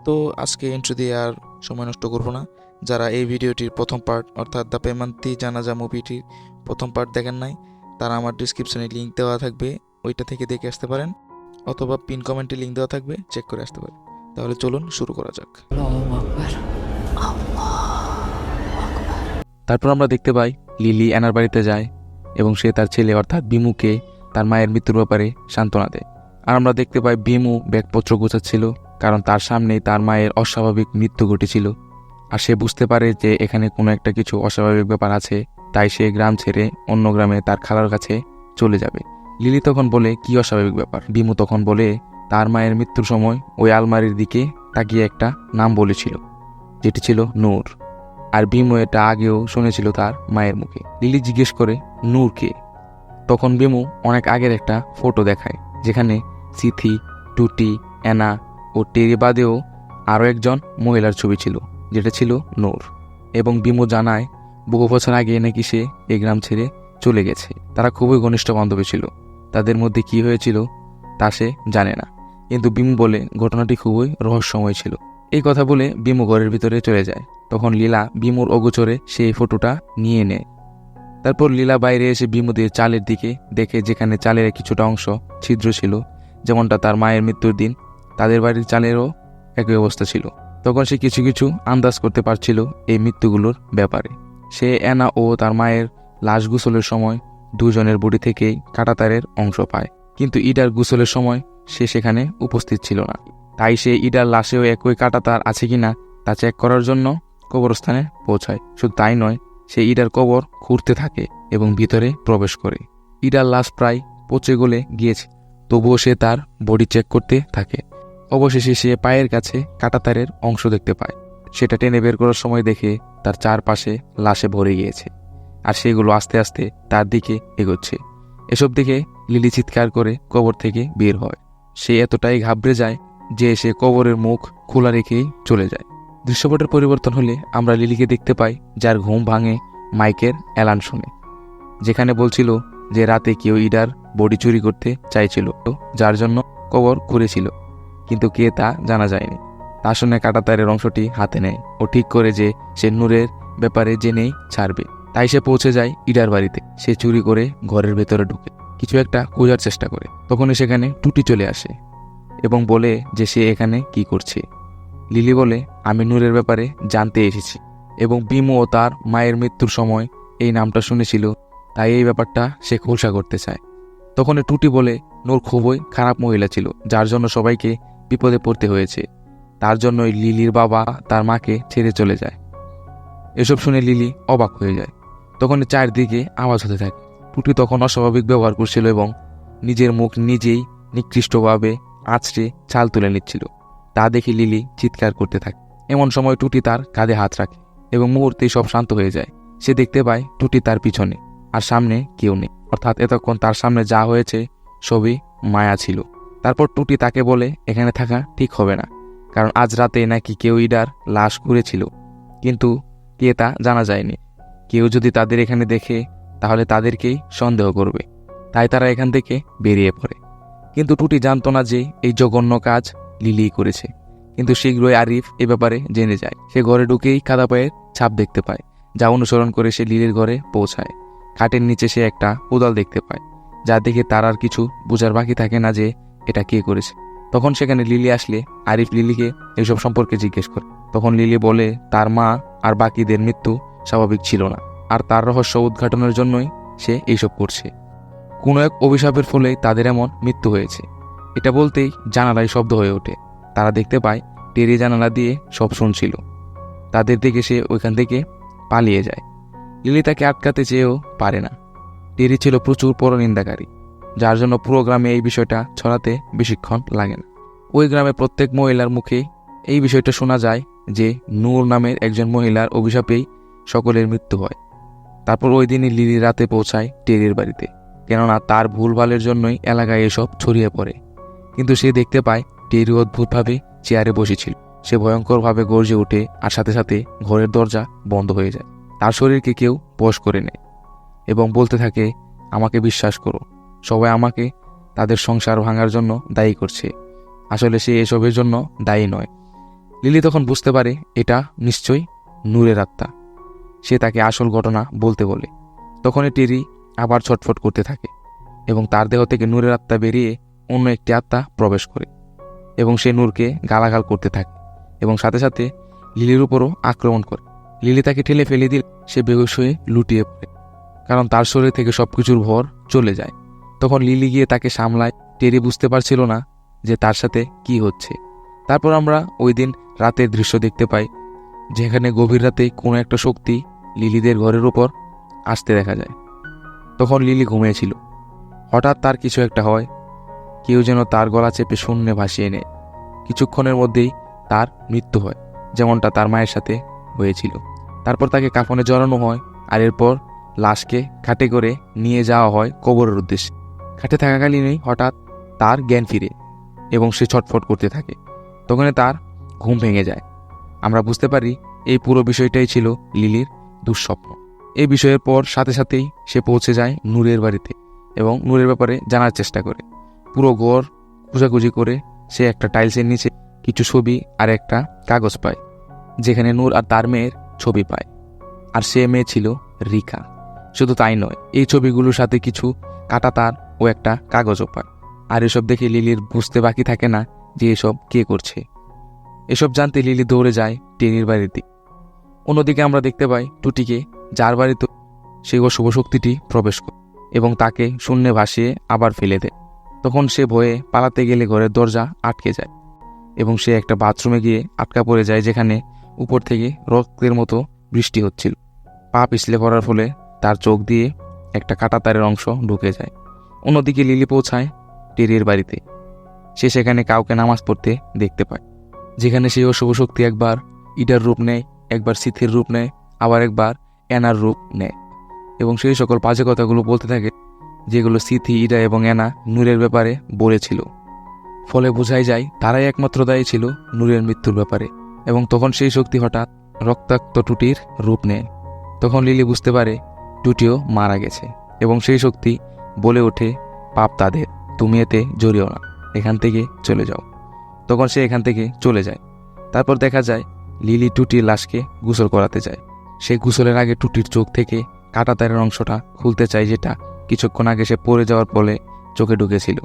তো আজকে ইন্ট্রো দিয়ে আর সময় নষ্ট করব না। যারা এই ভিডিওটির প্রথম পার্ট অর্থাৎ দ্য পেমান্তি জানাজা মুভিটির প্রথম পার্ট দেখেন নাই, তারা আমার ডিসক্রিপশনে লিঙ্ক দেওয়া থাকবে, ওইটা থেকে দেখে আসতে পারেন, অথবা পিন কমেন্টে লিঙ্ক দেওয়া থাকবে, চেক করে আসতে পারেন। তাহলে চলুন শুরু করা যাক। তারপর আমরা দেখতে পাই লিলি অ্যানার বাড়িতে যায় এবং সে তার ছেলে অর্থাৎ বিমুকে তার মায়ের মৃত্যুর ব্যাপারে সান্ত্বনা দেয়। আর আমরা দেখতে পাই বিমু ব্যাগপত্র গোছাচ্ছিল, কারণ তার সামনেই তার মায়ের অস্বাভাবিক মৃত্যু ঘটেছিল। আর সে বুঝতে পারে যে এখানে কোনো একটা কিছু অস্বাভাবিক ব্যাপার আছে, তাই সে গ্রাম ছেড়ে অন্য গ্রামে তার খালার কাছে চলে যাবে। লিলি তখন বলে, কি অস্বাভাবিক ব্যাপার? বিমু তখন বলে, তার মায়ের মৃত্যুর সময় ওই আলমারির দিকে তাকিয়ে একটা নাম বলেছিল, যেটি ছিল নূর। আর বিমু এটা আগেও শুনেছিল তার মায়ের মুখে। লিলি জিজ্ঞেস করে, নূর কে? তখন বিমু অনেক আগের একটা ফটো দেখায়, যেখানে সিথি, টুটি, অ্যানা ও টেরি বাদেও আরও একজন মহিলার ছবি ছিল, যেটা ছিল নূর। এবং বিমু জানায় বহু বছর আগে নাকি সে এই গ্রাম ছেড়ে চলে গেছে। তারা খুবই ঘনিষ্ঠ বান্ধবী ছিল, তাদের মধ্যে কি হয়েছিল তা সে জানে না, কিন্তু বিমু বলে ঘটনাটি খুবই রহস্যময় ছিল। এই কথা বলে বিমু ঘরের ভিতরে চলে যায়। তখন লীলা বিমুর অগোচরে সেই ফটোটা নিয়ে নেয়। তারপর লীলা বাইরে এসে বিমুদের চালের দিকে দেখে, যেখানে চালের কিছুটা অংশ ছিদ্র ছিল, যেমনটা তার মায়ের মৃত্যুর দিন তাদের বাড়ির চালেরও একই অবস্থা ছিল। তখন সে কিছু কিছু আন্দাজ করতে পারছিল এই মৃত্যুগুলোর ব্যাপারে। সে অ্যানা ও তার মায়ের লাশ গোসলের সময় দুজনের বডি থেকেই কাঁটাতারের অংশ পায়, কিন্তু ইডার গোসলের সময় সে সেখানে উপস্থিত ছিল না। তাই সে ইডার লাশেও একই কাঁটাতার আছে কিনা তা চেক করার জন্য কবরস্থানে পৌঁছায়। শুধু তাই নয়, সে ইডার কবর খুঁড়তে থাকে এবং ভিতরে প্রবেশ করে। ইডার লাশ প্রায় পচে গলে গিয়েছে, তবুও সে তার বডি চেক করতে থাকে। অবশেষে সে পায়ের কাছে কাঁটাতারের অংশ দেখতে পায়। সেটা টেনে বের করার সময় দেখে তার চারপাশে লাশে ভরে গিয়েছে, আর সেগুলো আস্তে আস্তে তার দিকে এগোচ্ছে। এসব দেখে লিলি চিৎকার করে কবর থেকে বের হয়। সে এতটাই ঘাবড়ে যায় যে সে কবরের মুখ খোলা রেখেই চলে যায়। দৃশ্যপটের পরিবর্তন হলে আমরা লিলিকে দেখতে পাই, যার ঘুম ভাঙে মাইকের অ্যালার্ম শুনে, যেখানে বলছিল যে রাতে কেউ ইডার বডি চুরি করতে চাইছিল, যার জন্য কবর খুঁড়েছিল, কিন্তু কে তা জানা যায়নি। তা শুনে কাঁটাতারের অংশটি হাতে নেয় ও ঠিক করে যে সে নূরের ব্যাপারে জেনেই ছাড়বে। তাই সে পৌঁছে যায় ইডার বাড়িতে। সে চুরি করে ঘরের ভেতরে ঢুকে কিছু একটা খোঁজার চেষ্টা করে। তখনই সেখানে টুটি চলে আসে এবং বলে যে সে এখানে কি করছে। লিলি বলে, আমি নূরের ব্যাপারে জানতে এসেছি এবং বিমু ও তার মায়ের মৃত্যুর সময় এই নামটা শুনেছিল, তাই এই ব্যাপারটা সে খোলসা করতে চায়। তখন টুটি বলে, নূর খুবই খারাপ মহিলা ছিল, যার জন্য সবাইকে বিপদে পড়তে হয়েছে। তার জন্যই লিলির বাবা তার মাকে ছেড়ে চলে যায়। এসব শুনে লিলি অবাক হয়ে যায়। তখন চারদিকে আওয়াজ হতে থাকে। টুটি তখন অস্বাভাবিক ব্যবহার করছিল এবং নিজের মুখ নিজেই নিকৃষ্টভাবে আঁচড়ে ছাল তুলে নিচ্ছিল। তা দেখে লিলি চিৎকার করতে থাকে। এমন সময় টুটি তার কাঁধে হাত রাখে এবং মুহূর্তেই সব শান্ত হয়ে যায়। সে দেখতে পায় টুটি তার পিছনে, আর সামনে কেউ নেই, অর্থাৎ এতক্ষণ তার সামনে যা হয়েছে সবই মায়া ছিল। তারপর টুটি তাকে বলে, এখানে থাকা ঠিক হবে না, কারণ আজ রাতে নাকি কেউ ইডার লাশ ঘুরেছিল, কিন্তু কে তা জানা যায়নি। কেউ যদি তাদের এখানে দেখে তাহলে তাদেরকেই সন্দেহ করবে, তাই তারা এখান থেকে বেরিয়ে পড়ে। কিন্তু টুটি জানতো না যে এই জঘন্য কাজ লিলি করেছে। কিন্তু শীঘ্রই আরিফ এ ব্যাপারে জেনে যায়। সে ঘরে ঢুকেই কাদা পায়ের ছাপ দেখতে পায়, যা অনুসরণ করে সে লিলির ঘরে পৌঁছায়। খাটের নিচে সে একটা কোদাল দেখতে পায়, যা দেখে তার আর কিছু বোঝার বাকি থাকে না যে এটা কে করেছে। তখন সেখানে লিলি আসলে আরিফ লিলিকে এসব সম্পর্কে জিজ্ঞেস করে। তখন লিলি বলে তার মা আর বাকিদের মৃত্যু স্বাভাবিক ছিল না, আর তার রহস্য উদ্ঘাটনের জন্যই সে এইসব করছে। কোনো এক অভিশাপের ফলেই তাদের এমন মৃত্যু হয়েছে। এটা বলতেই জানালায় শব্দ হয়ে ওঠে। তারা দেখতে পায় টেরি জানালা দিয়ে সব শুনছিল। তাদের দেখে সে ওইখান থেকে পালিয়ে যায়। লিলি তাকে আটকাতে চেয়েও পারে না। টেরি ছিল প্রচুর পরনিন্দাকারী, যার জন্য পুরো গ্রামে এই বিষয়টা ছড়াতে বেশিক্ষণ লাগে না। ওই গ্রামে প্রত্যেক মহিলার মুখে এই বিষয়টা শোনা যায় যে নূর নামের একজন মহিলার অভিশাপেই সকলের মৃত্যু হয়। তারপর ওই দিনই লিলি রাতে পৌঁছায় টেরির বাড়িতে, কেননা তার ভুলভালের জন্যই এলাকায় এসব ছড়িয়ে পড়ে। কিন্তু সে দেখতে পায় টেরি অদ্ভুতভাবে চেয়ারে বসেছিল। সে ভয়ঙ্করভাবে গর্জে ওঠে, আর সাথে সাথে ঘরের দরজা বন্ধ হয়ে যায়। তার শরীরকে কেউ বশ করে নেয় এবং বলতে থাকে, আমাকে বিশ্বাস করো, সবাই আমাকে তাদের সংসার ভাঙার জন্য দায়ী করছে। আসলে সে এসবের জন্য দায়ী নয়। লিলি তখন বুঝতে পারে এটা নিশ্চয়ই নূরের আত্মা। সে তাকে আসল ঘটনা বলতে বলে। তখনই টেরি আবার ছটফট করতে থাকে এবং তার দেহ থেকে নূরের আত্মা বেরিয়ে অন্য একটি আত্মা প্রবেশ করে এবং সে নূরকে গালাগাল করতে থাকে এবং সাথে সাথে লিলির উপরও আক্রমণ করে। লিলি তাকে ঠেলে ফেলে দিলে সে বেহুশ হয়ে লুটিয়ে পড়ে, কারণ তার শরীর থেকে সবকিছুর ভর চলে যায়। তখন লিলি গিয়ে তাকে সামলায়। টেরি বুঝতে পারছিল না যে তার সাথে কি হচ্ছে। তারপর আমরা ওই দিন রাতের দৃশ্য দেখতে পাই, যেখানে গভীর রাতে কোনো একটা শক্তি লিলিদের ঘরের উপর আসতে দেখা যায়। তখন লিলি ঘুমিয়েছিল। হঠাৎ তার কিছু একটা হয়, কেউ যেন তার গলা চেপে শূন্যে ভাসিয়ে নেয়। কিছুক্ষণের মধ্যেই তার মৃত্যু হয়, যেমনটা তার মায়ের সাথে হয়েছিল। তারপর তাকে কাফনে জড়ানো হয়, আর এরপর লাশকে খাটে করে নিয়ে যাওয়া হয় কবরের উদ্দেশ্যে। খাটে থাকাকালীনই হঠাৎ তার জ্ঞান ফিরে এবং সে ছটফট করতে থাকে। তখনই তার ঘুম ভেঙে যায়। আমরা বুঝতে পারি এই পুরো বিষয়টাই ছিল লিলির দুঃস্বপ্ন। এই বিষয়ের পর সাথে সাথেই সে পৌঁছে যায় নূরের বাড়িতে এবং নূরের ব্যাপারে জানার চেষ্টা করে। পুরো ঘর খোঁজাখুঁজি করে সে একটা টাইলসের নিচে কিছু ছবি আর একটা কাগজ পায়, যেখানে নূর আর তার মেয়ের ছবি পায়। আর সে মেয়ে ছিল রিকা। শুধু তাই নয়, এই ছবিগুলোর সাথে কিছু কাটা তার ও একটা কাগজও পায়। আর এসব দেখে লিলির বুঝতে বাকি থাকে না যে এসব কে করছে। এসব জানতে লিলি দৌড়ে যায় টেরির বাড়িতে। অন্যদিকে আমরা দেখতে পাই টুটিকে, যার বাড়িতে সেই অশুভ শক্তিটি প্রবেশ করে এবং তাকে শূন্যে ভাসিয়ে আবার ফেলে দেয়। তখন সে ভয়ে পালাতে গেলে ঘরের দরজা আটকে যায় এবং সে একটা বাথরুমে গিয়ে আটকা পড়ে যায়, যেখানে উপর থেকে রক্তের মতো বৃষ্টি হচ্ছিল। পা পিছলে পড়ার ফলে তার চোখ দিয়ে একটা কাঁটা তারের অংশ ঢুকে যায়। অন্যদিকে লিলি পৌঁছায় টেরির বাড়িতে। সে সেখানে কাউকে নামাজ পড়তে দেখতে পায়, যেখানে সেই অশুভ শক্তি একবার ইডার রূপ নেয়, একবার সিথির রূপ নেয়, আবার একবার অ্যানার রূপ নেয় এবং সেই সকল বাজে কথাগুলো বলতে থাকে, যেগুলো সিথি, ইডা এবং অ্যানা নূরের ব্যাপারে বলেছিল। ফলে বোঝাই যায় তারাই একমাত্র দায়ী ছিল নূরের মৃত্যুর ব্যাপারে। এবং তখন সেই শক্তি হঠাৎ রক্তাক্ত টুটির রূপ নেয়। তখন লিলি বুঝতে পারে টুটিও মারা গেছে এবং সেই শক্তি বলে ওঠে, পাপ তাদের, তুমি এতে জড়িও না, এখান থেকে চলে যাও। তখন সে এখান থেকে চলে যায়। তারপর দেখা যায় লিলি টুটির লাশকে গোসল করাতে যায়। সে গোসলের আগে টুটির চোখ থেকে কাটা তারের অংশটা খুলতে চায়, যেটা কিছুক্ষণ আগে সে পড়ে যাওয়ার ফলে চোখে ঢুকেছিল।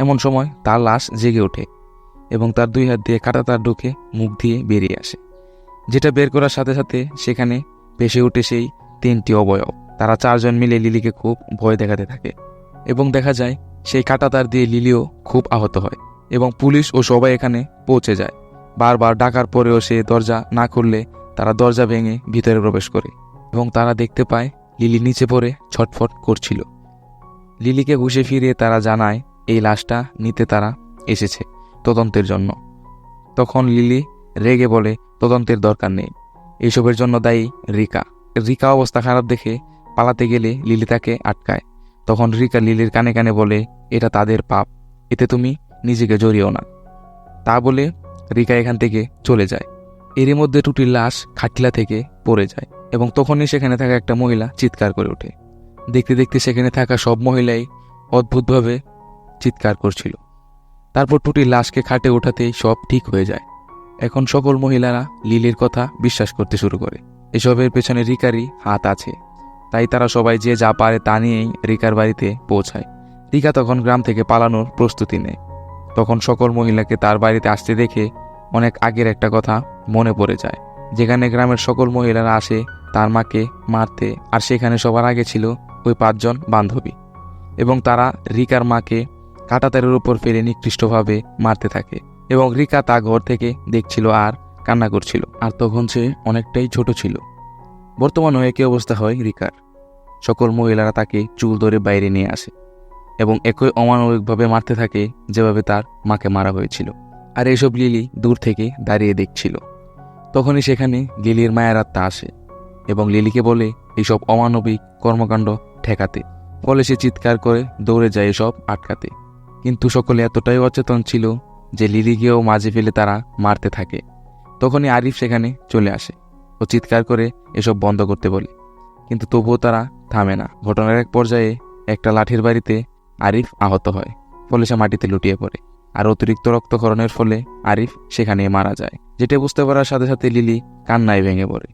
এমন সময় তার লাশ জেগে ওঠে এবং তার দুই হাত দিয়ে কাটা তার ঢুকে মুখ দিয়ে বেরিয়ে আসে, যেটা বের করার সাথে সাথে সেখানে ভেসে ওঠে সেই 3টি অবয়ব। তারা 4 জন মিলে লিলিকে খুব ভয় দেখাতে থাকে এবং দেখা যায় সেই কাটা তার দিয়ে লিলিও খুব আহত হয় এবং পুলিশ ও সবাই এখানে পৌঁছে যায়। বারবার ডাকার পরেও সে দরজা না খুললে তারা দরজা ভেঙে ভিতরে প্রবেশ করে এবং তারা দেখতে পায় লিলি নিচে পড়ে ছটফট করছিল। লিলিকে হুঁশে ফিরিয়ে তারা জানায় এই লাশটা নিতে তারা এসেছে তদন্তের জন্য। তখন লিলি রেগে বলে তদন্তের দরকার নেই, এইসবের জন্য দায়ী রিকা। রিকা অবস্থা খারাপ দেখে পালাতে গেলে লিলি তাকে আটকায়। তখন রিকা লিলির কানে কানে বলে, এটা তাদের পাপ, এতে তুমি নিজেকে জড়িও না। তা বলে রিকা এখান থেকে চলে যায়। এরই মধ্যে টুটির লাশ খাটলা থেকে পড়ে যায় এবং তখনই সেখানে থাকা একটা মহিলা চিৎকার করে ওঠে। দেখতে দেখতে সেখানে থাকা সব মহিলাই অদ্ভুতভাবে চিৎকার করছিল। তারপর টুটির লাশকে খাটে ওঠাতেই সব ঠিক হয়ে যায়। এখন সকল মহিলারা লিলির কথা বিশ্বাস করতে শুরু করে। এসবের পেছনে রিকারই হাত আছে, তাই তারা সবাই যে যা পারে তা নিয়েই রিকার বাড়িতে পৌঁছায়। রিকা তখন গ্রাম থেকে পালানোর প্রস্তুতি নেয়। তখন সকল মহিলাকে তার বাড়িতে আসতে দেখে অনেক আগের একটা কথা মনে পড়ে যায়, যেখানে গ্রামের সকল মহিলারা আসে তার মাকে মারতে, আর সেখানে সবার আগে ছিল ওই 5 জন বান্ধবী এবং তারা রিকার মাকে কাঁটাতারের উপর ফেলে নিকৃষ্টভাবে মারতে থাকে এবং রিকা তা ঘর থেকে দেখছিল আর কান্না করছিল। আর তখন সে অনেকটাই ছোট ছিল। বর্তমানে একই অবস্থা হয় রিকার। সকল মহিলারা তাকে চুল ধরে বাইরে নিয়ে আসে এবং একই অমানবিকভাবে মারতে থাকে যেভাবে তার মাকে মারা হয়েছিল। আর এইসব লিলি দূর থেকে দাঁড়িয়ে দেখছিল। তখনই সেখানে লিলির মায়ের আত্মা আসে এবং লিলিকে বলে এইসব অমানবিক কর্মকাণ্ড ঠেকাতে। ফলে সে চিৎকার করে দৌড়ে যায় এসব আটকাতে, কিন্তু সকলে এতটাই অচেতন ছিল যে লিলিকেও মাঝে ফেলে তারা মারতে থাকে। তখনই আরিফ সেখানে চলে আসে ও চিৎকার করে এসব বন্ধ করতে বলে, কিন্তু তবুও তারা থামে না। ঘটনার এক পর্যায়ে একটা লাঠির বাড়িতে আরিফ আহত হয়, ফলে সে মাটিতে লুটিয়ে পড়ে আর অতিরিক্ত রক্তক্ষরণের ফলে আরিফ সেখানে মারা যায়। যেটা বুঝতে পারার সাথে সাথে লিলি কান্নায় ভেঙে পড়ে।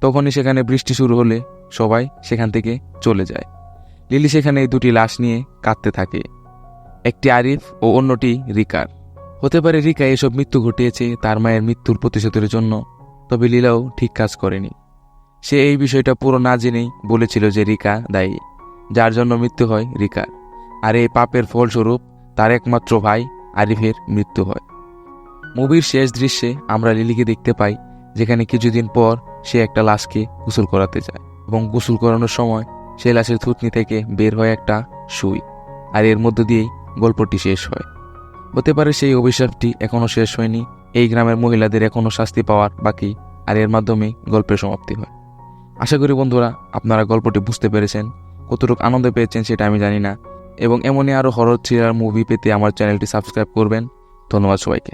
তখনই সেখানে বৃষ্টি শুরু হলে সবাই সেখান থেকে চলে যায়। লিলি সেখানে দুটি লাশ নিয়ে কাঁদতে থাকে, একটি আরিফ ও অন্যটি রিকার। হতে পারে রিকা এসব মৃত্যু ঘটিয়েছে তার মায়ের মৃত্যুর প্রতিশোধের জন্য, তবে লীলাও ঠিক কাজ করেনি। সে এই বিষয়টা পুরো না জেনেই বলেছিল যে রিকা দায়ী, যার জন্য মৃত্যু হয় রিকার। আর এই পাপের ফলস্বরূপ তার একমাত্র ভাই আরিফের মৃত্যু হয়। মুভির শেষ দৃশ্যে আমরা লিলিকে দেখতে পাই, যেখানে কিছুদিন পর সে একটা লাশকে গোসল করাতে যায় এবং গোসল করানোর সময় সে লাশের থুতনি থেকে বের হয় একটা সুই। আর এর মধ্য দিয়েই গল্পটি শেষ হয়। হতে পারে সেই অভিশাপটি এখনও শেষ হয়নি, এই গ্রামের মহিলাদের এখনও শাস্তি পাওয়ার বাকি, আর এর মাধ্যমে গল্পের সমাপ্তি হয়। আশা করি বন্ধুরা আপনারা গল্পটি বুঝতে পেরেছেন। কতটুকু আনন্দ পেয়েছেন সেটা আমি জানি না, এবং এমনই আরও হরর থ্রিলার মুভি পেতে আমার চ্যানেলটি সাবস্ক্রাইব করবেন। ধন্যবাদ সবাইকে।